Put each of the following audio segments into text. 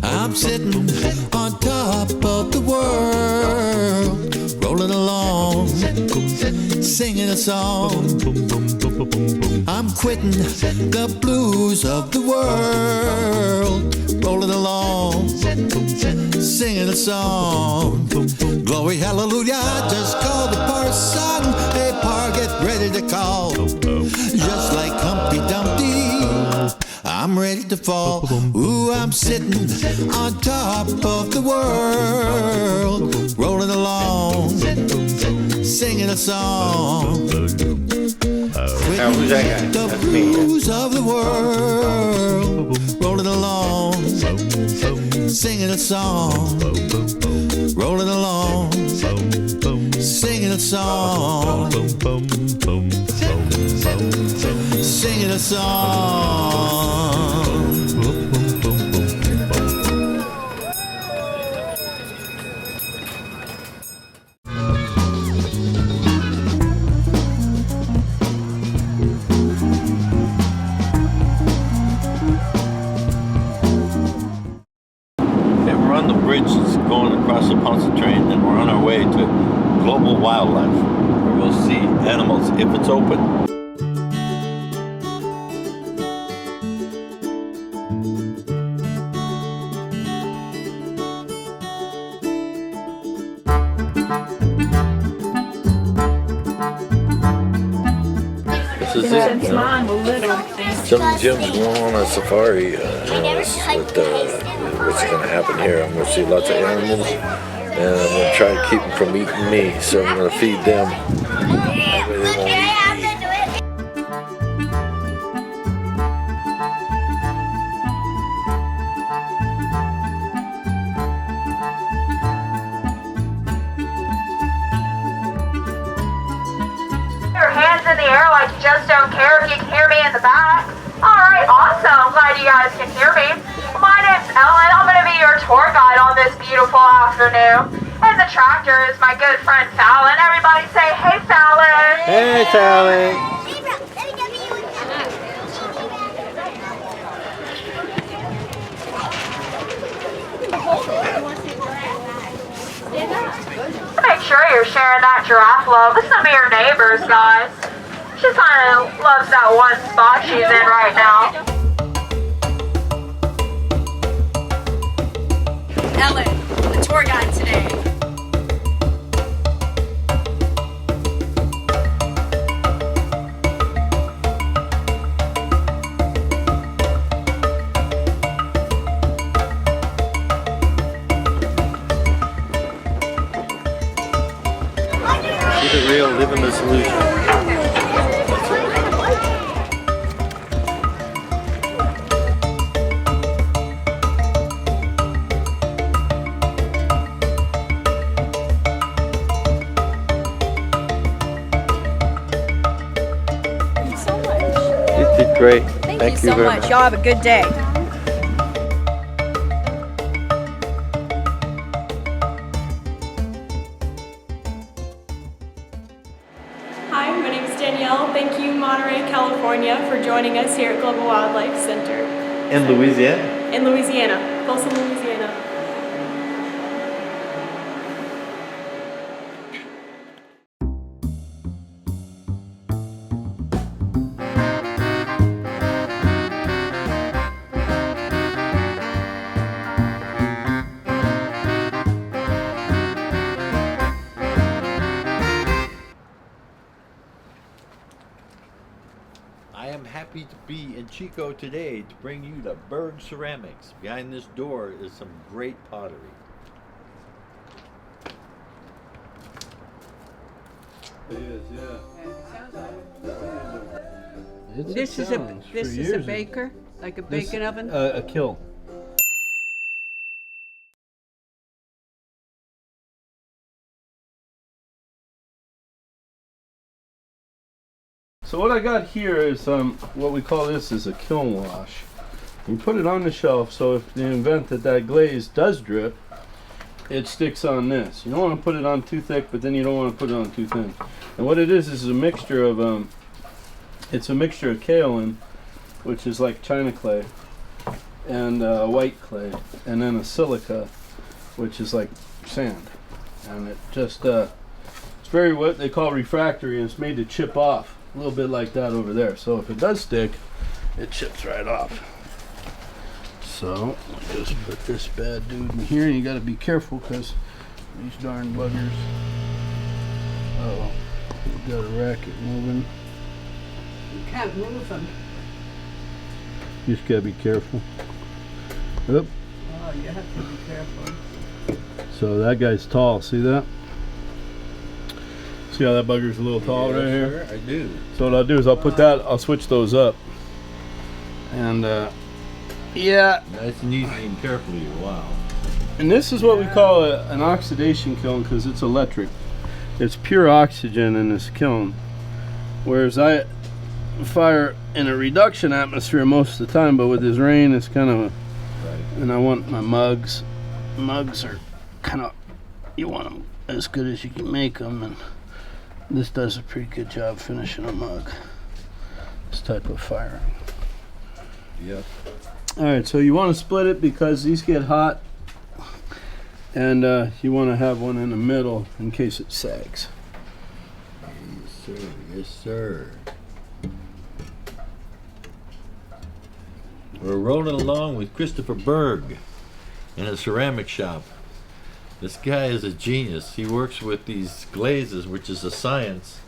I'm sitting on top of the world, rolling along, singing a song. I'm quitting the blues of the world, rolling along, singing a song. Glory, hallelujah, I just called the parson. Hey, par, get ready to call. Just like Humpty Dumpty, I'm ready to fall. Ooh, I'm sitting on top of the world, rolling along, singing a song. Who's that guy? The That's me. blues of the world, rolling along, singing a song, rolling along, singing a song, singing a song. Going across the Pontchartrain, and we're on our way to Global Wildlife, where we'll see animals if it's open. This is it. Some Jim's going on a safari. What's going to happen here? I'm going to see lots of animals, and I'm going to try to keep them from eating me. So I'm going to feed them. That way they won't eat me. Your hands in the air like you just don't care if you can hear me in the back. Alright, awesome. Glad you guys can hear me. My name's Ellen. I'm going to be your tour guide on this beautiful afternoon. And the tractor is my good friend Fallon. Everybody say, hey Fallon. Hey, Sally. Make sure you're sharing that giraffe love with some of your neighbors, guys. She kind of loves that one spot she's in right now. Ellen, the tour guide today. Keep it real, live in the solution. You did great. Thank you so much. Y'all have a good day. Hi, my name is Danielle. Thank you, Monterey, California, for joining us here at Global Wildlife Center In Louisiana? in Louisiana, Folsom, Louisiana. I am happy to be in Chico today to bring you the Berg Ceramics. Behind this door is some great pottery. It is, yeah. This is a baker, like a bacon oven? A kiln. So what I got here is what we call this is a kiln wash. You put it on the shelf so if in the event that glaze does drip, it sticks on this. You don't want to put it on too thick, but then you don't want to put it on too thin. And what it is a mixture of it's a mixture of kaolin, which is like china clay, and white clay, and then a silica, which is like sand. And it just, it's very what they call refractory, and it's made to chip off, a little bit like that over there. So if it does stick, it chips right off. So I'll just put this bad dude in here, and you gotta be careful because these darn buggers. Oh, we got a racket moving. You can't move them. You just gotta be careful. Oop. Oh, you have to be careful. So that guy's tall, see that? See how that bugger's a little tall right here? Sure, I do. So what I'll do is I'll put that, I'll switch those up. And yeah. Nice and easy and carefully, wow. And this is what we call an oxidation kiln because it's electric. It's pure oxygen in this kiln. Whereas I fire in a reduction atmosphere most of the time, but with this rain it's kind of, Right. and I want my mugs. Mugs are kind of, you want them as good as you can make them, and this does a pretty good job finishing a mug. This type of firing. Yep. All right, so you want to split it because these get hot, and you want to have one in the middle in case it sags. Yes, sir. Yes, sir. We're rolling along with Christopher Berg in a ceramic shop. This guy is a genius. He works with these glazes, which is a science.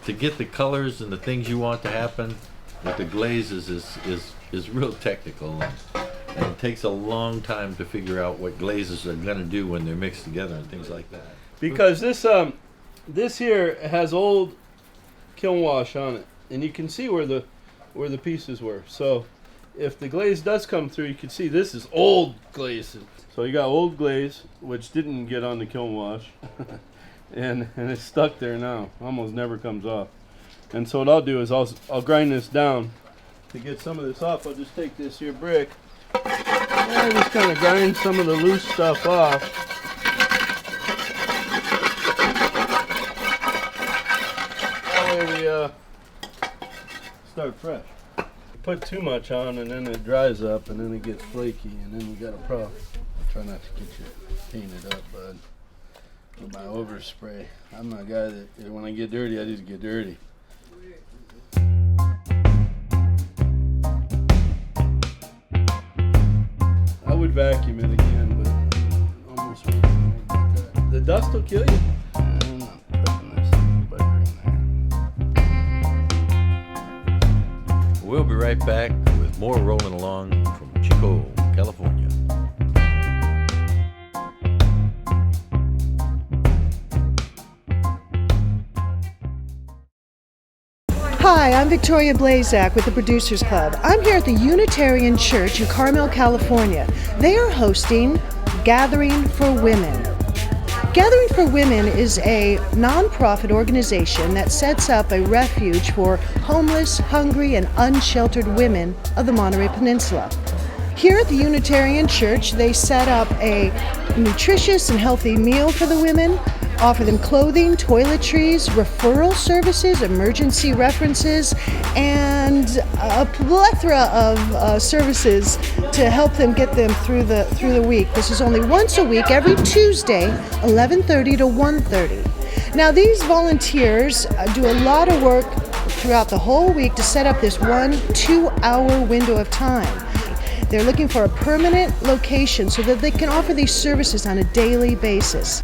To get the colors and the things you want to happen with the glazes is real technical. And it takes a long time to figure out what glazes are going to do when they're mixed together and things like that. Because this here has old kiln wash on it, and you can see where the pieces were. So if the glaze does come through, you can see this is old glaze. So you got old glaze, which didn't get on the kiln wash, and it's stuck there now. Almost never comes off. And so what I'll do is I'll grind this down. To get some of this off, I'll just take this here brick and just kind of grind some of the loose stuff off. That way we start fresh. Put too much on and then it dries up and then it gets flaky and then you got a problem. I'll try not to get you painted up, bud, with my overspray. I'm a guy that when I get dirty, I just get dirty. I would vacuum it again, but almost wouldn't like that. The dust will kill you. I'm not putting this bugger in there. We'll be right back with more Rolling Along from Chico, California. Hi, I'm Victoria Blazak with the Producers Club. I'm here at the Unitarian Church in Carmel, California. They are hosting Gathering for Women. Gathering for Women is a nonprofit organization that sets up a refuge for homeless, hungry, and unsheltered women of the Monterey Peninsula. Here at the Unitarian Church, they set up a nutritious and healthy meal for the women, offer them clothing, toiletries, referral services, emergency references, and a plethora of services to help them get them through the week. This is only once a week, every Tuesday, 11:30 to 1:30. Now, these volunteers do a lot of work throughout the whole week to set up this 1-2-hour window of time. They're looking for a permanent location so that they can offer these services on a daily basis.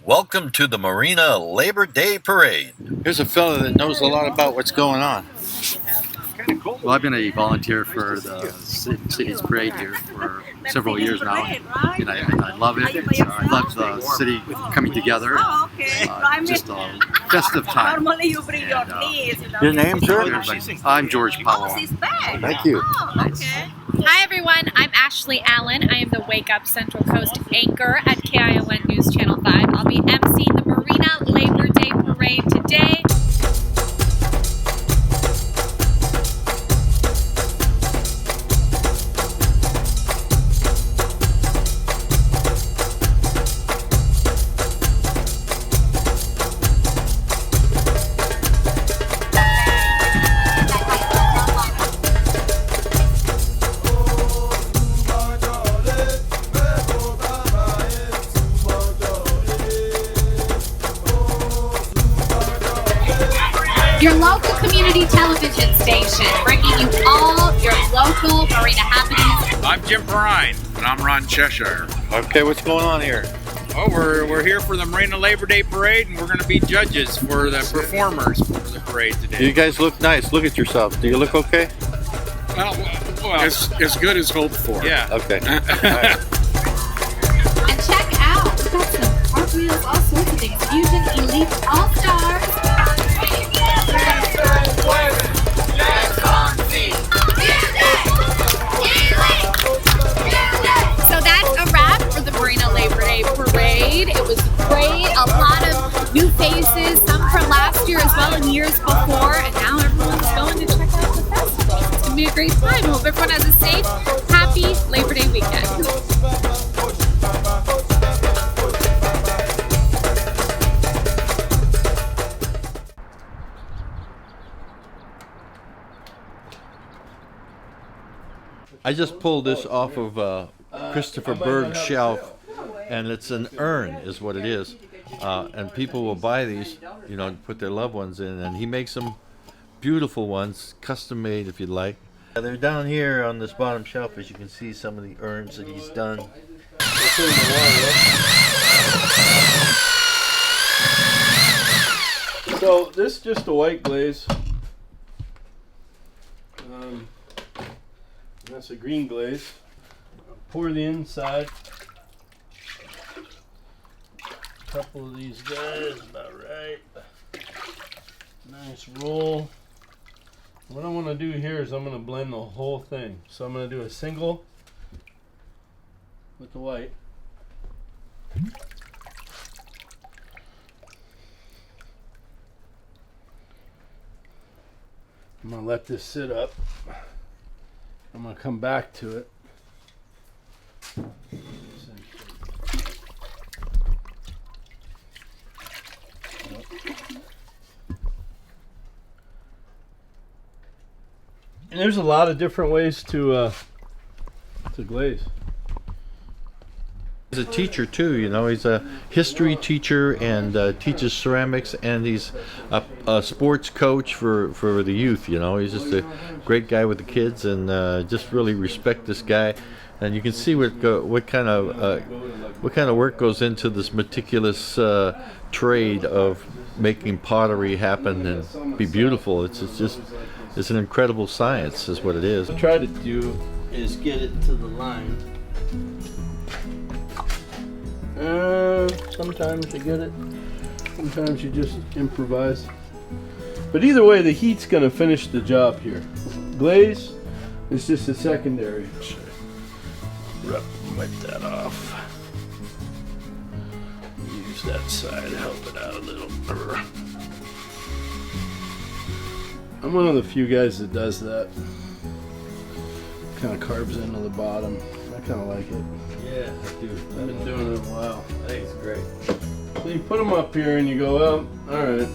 Welcome to the Marina Labor Day Parade. Here's a fella that knows a lot about what's going on. Well, I've been a volunteer for the city's parade here for several years now, and I love it. I love the city coming together. Just a festive time. And, Your name, sir? I'm George Powell. Thank you. Hi everyone, I'm Ashley Allen. I am the Wake Up Central Coast anchor at KION News Channel 5. I'll be emceeing the Marina Labor Day Parade today. Your local community television station, bringing you all your local marina happenings. I'm Jim Perrine, and I'm Ron Cheshire. Okay, what's going on here? Oh, we're here for the Marina Labor Day Parade, and we're going to be judges for the performers for the parade today. You guys look nice. Look at yourself. Do you look okay? Well, as good as hoped for. Yeah. Okay. And check out, we've got some cartwheels, all sorts of things. Fusion Elite All-Stars. So that's a wrap for the Marina Labor Day Parade. It was great. A lot of new faces, some from last year as well and years before. And now everyone's going to check out the festival. It's going to be a great time. I hope everyone has a safe, happy Labor Day weekend. I just pulled this off of Christopher Berg's shelf, and it's an urn is what it is. And people will buy these, you know, to put their loved ones in, and he makes them beautiful ones, custom made if you'd like. They're down here on this bottom shelf, as you can see some of the urns that he's done. So this is just a white glaze. That's a green glaze. Pour the inside. A couple of these guys, about right. Nice roll. What I want to do here is I'm going to blend the whole thing. So I'm going to do a single with the white. I'm going to let this sit up. I'm going to come back to it. And there's a lot of different ways to glaze. He's a teacher too, you know. He's a history teacher and teaches ceramics, and he's a sports coach for the youth. You know, he's just a great guy with the kids, and just really respect this guy. And you can see what kind of work goes into this meticulous trade of making pottery happen and be beautiful. It's an incredible science, is what it is. What I try to do is get it to the line. Sometimes you get it, sometimes you just improvise. But either way, the heat's going to finish the job here. Glaze is just a secondary. Wipe that off. Use that side to help it out a little. I'm one of the few guys that does that. Kind of carves into the bottom. I kind of like it. Yeah, I do. I've been doing it a while. I think it's great. So you put them up here and you go, well, alright,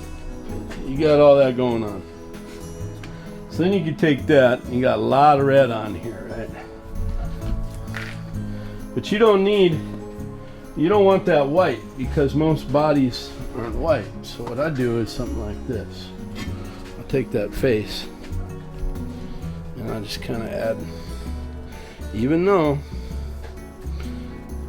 you got all that going on. So then you can take that, and you got a lot of red on here, right? But you don't want that white, because most bodies aren't white. So what I do is something like this. I'll take that face, and I'll just kind of add, even though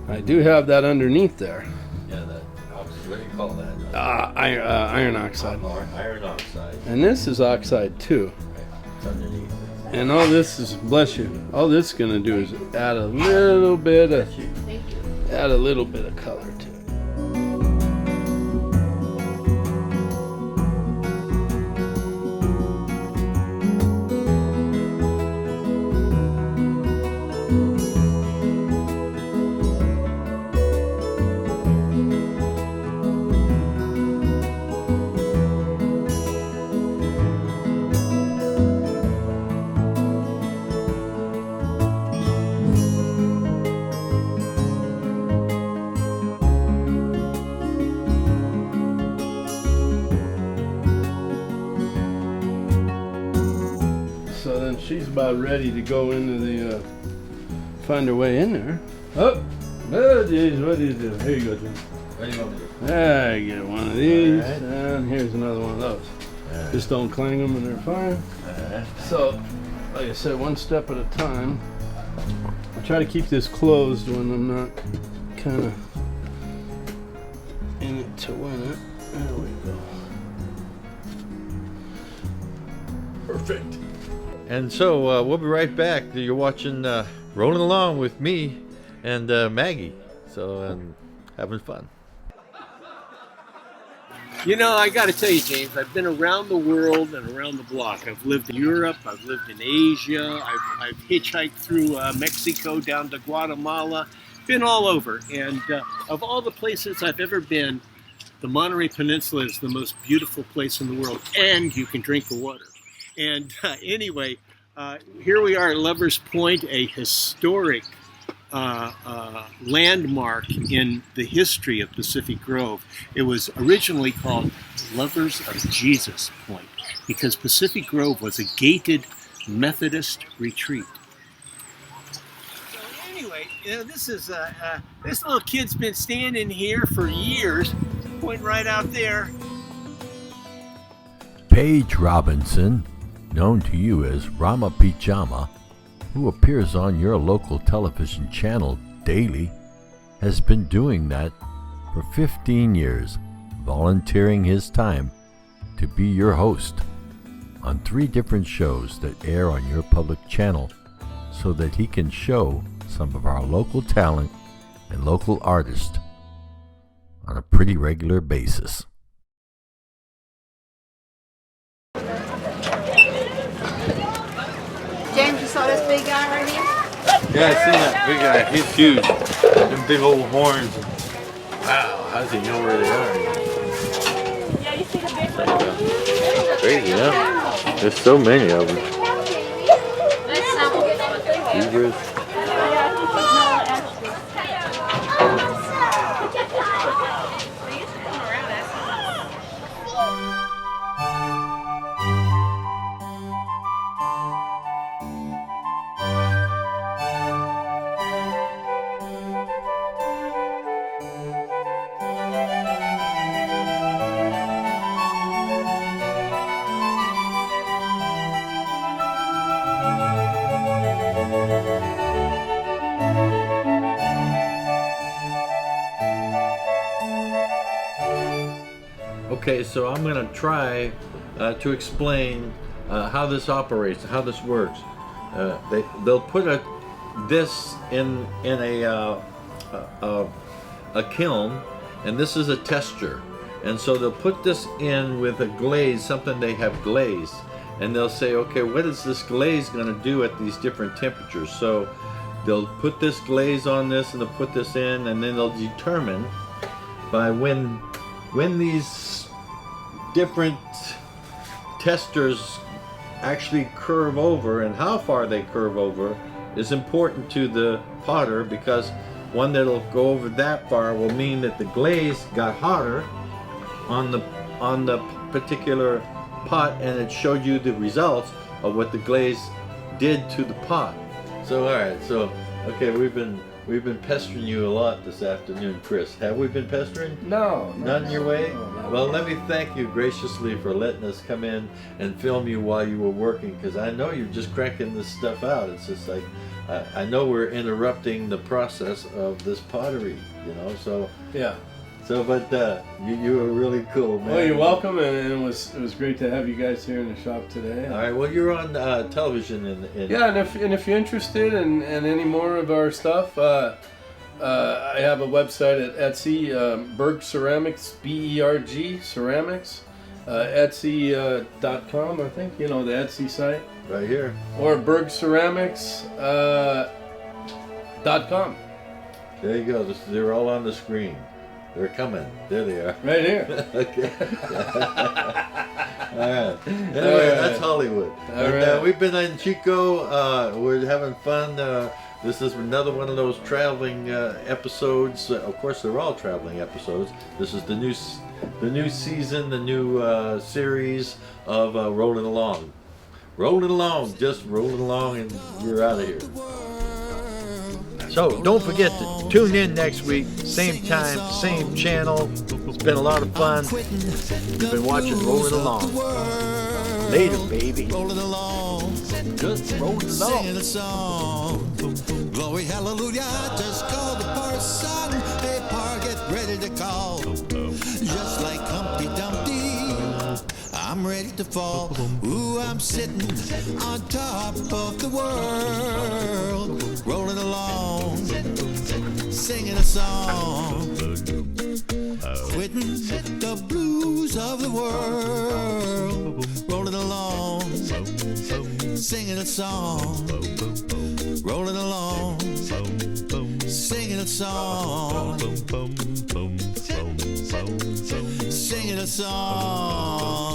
I do have that underneath there. Yeah, that helps What do you call that? Iron oxide. Iron oxide. And this is oxide too. It's underneath. And all this is, bless you, all this is gonna do is add a little bit of color to it. So then she's about ready to go into the, find her way in there. Oh geez, what do you do? Here you go, Jim. What do you want me to do? There, you get one of these, All right. and here's another one of those. Right. Just don't clang them and they're fine. Alright. So, like I said, one step at a time. I try to keep this closed when I'm not kind of in it to win it. There we go. Perfect. And so we'll be right back. You're watching Rolling Along with me and Maggie. So having fun. You know, I got to tell you, James, I've been around the world and around the block. I've lived in Europe, I've lived in Asia, I've hitchhiked through Mexico down to Guatemala, been all over. And of all the places I've ever been, the Monterey Peninsula is the most beautiful place in the world, and you can drink the water. And anyway, here we are at Lover's Point, a historic landmark in the history of Pacific Grove. It was originally called Lovers of Jesus Point because Pacific Grove was a gated Methodist retreat. So anyway, you know, this is this little kid's been standing here for years, pointing right out there. Paige Robinson, known to you as Rama Pijama, who appears on your local television channel daily, has been doing that for 15 years, volunteering his time to be your host on 3 different shows that air on your public channel so that he can show some of our local talent and local artists on a pretty regular basis. James, you saw this big guy right here? Yeah, I seen that big guy. He's huge. Them big old horns. Wow, how does he know where they are? Yeah, you see the big one? Crazy, huh? There's so many of them. Zebras. Okay, so I'm going to try to explain how this operates, how this works. They'll put this in a kiln, and this is a tester. And so they'll put this in with a glaze, something they have glazed, and they'll say, okay, what is this glaze going to do at these different temperatures? So they'll put this glaze on this, and they'll put this in, and then they'll determine by when these different testers actually curve over, and how far they curve over is important to the potter, because one that'll go over that far will mean that the glaze got hotter on the particular pot, and it showed you the results of what the glaze did to the pot. So all right, so okay, we've been pestering you a lot this afternoon, Chris. Have we been pestering? No. None your way? No, well, let me thank you graciously for letting us come in and film you while you were working, because I know you're just cranking this stuff out. It's just like, I know we're interrupting the process of this pottery, you know, so. Yeah. So, but you were really cool, man. Well, you're welcome, and it was great to have you guys here in the shop today. All right. Well, you're on television, yeah, and if you're interested in any more of our stuff, I have a website at Etsy, Berg Ceramics, BERG Ceramics, Etsy.com. I think the Etsy site right here, or BergCeramics.com. There you go. They're all on the screen. They're coming. There they are. Right here. Okay. All right. Anyway, that's Hollywood. All right. We've been in Chico. We're having fun. This is another one of those traveling episodes. Of course, they're all traveling episodes. This is the new season, the new series of Rolling Along. Rolling along, just rolling along, and we're out of here. So don't forget to tune in next week, same time, same channel. It's been a lot of fun. You've been watching Rolling Along. Later, baby. Rolling along, just rolling along. singing a song. Glory, hallelujah, just call the parson. Hey, par, get ready to call. Just like Humpty Dumpty, I'm ready to fall. Ooh, I'm sitting on top of the world, rolling along, singing a song, quitting the blues of the world, rolling along, singing a song, rolling along, singing a song, singing a song.